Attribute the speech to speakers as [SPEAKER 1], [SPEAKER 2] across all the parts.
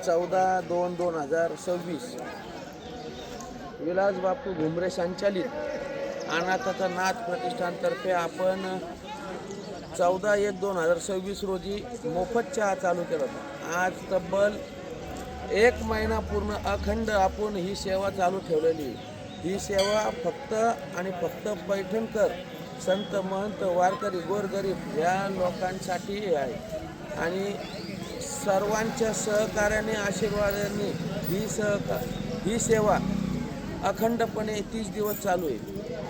[SPEAKER 1] 14/2/2026 विलास बापू घुमरे संचालित अनाथाचा नाथ प्रतिष्ठानतर्फे आपण 14/1/2026 रोजी मोफत चहा चालू केला होता. आज तब्बल 1 महिना पूर्ण अखंड आपण ही सेवा चालू ठेवलेली. ही सेवा फक्त आणि फक्त पैठणकर, संत महंत, वारकरी, गोरगरीब या लोकांसाठी आहे आणि सर्वांच्या सहकार्याने, आशीर्वादाने ही सेवा अखंडपणे 30 दिवस चालू आहे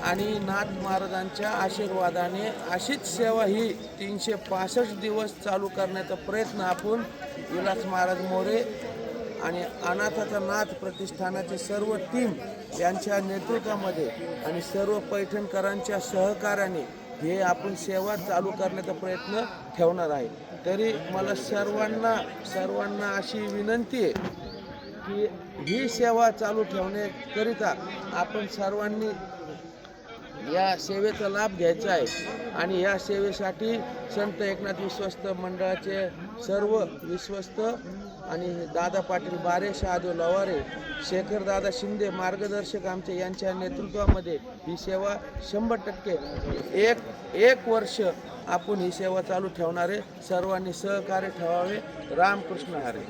[SPEAKER 1] आणि नाथ महाराजांच्या आशीर्वादाने अशीच सेवा ही 365 दिवस चालू करण्याचा प्रयत्न आपण विलास महाराज मोरे आणि अनाथाचा नाथ प्रतिष्ठानाचे सर्व टीम यांच्या नेतृत्वामध्ये आणि सर्व पैठणकरांच्या सहकार्याने हे आपण सेवा चालू करण्याचा प्रयत्न ठेवणार आहे. तरी मला सर्वांना अशी विनंती आहे की ही सेवा चालू ठेवण्याकरिता आपण सर्वांनी या सेवेचा लाभ घ्यायचा आहे आणि या सेवेसाठी संत एकनाथ विश्वस्त मंडळाचे सर्व विश्वस्त आणि दादा पाटील बारे, शहादेव लवारे, शेखर दादा शिंदे मार्गदर्शक आमचे यांच्या नेतृत्वामध्ये ही सेवा 100% एक वर्ष आपण ही सेवा चालू ठेवणारे. सर्वांनी सहकार्य ठेवावे. रामकृष्ण हरी.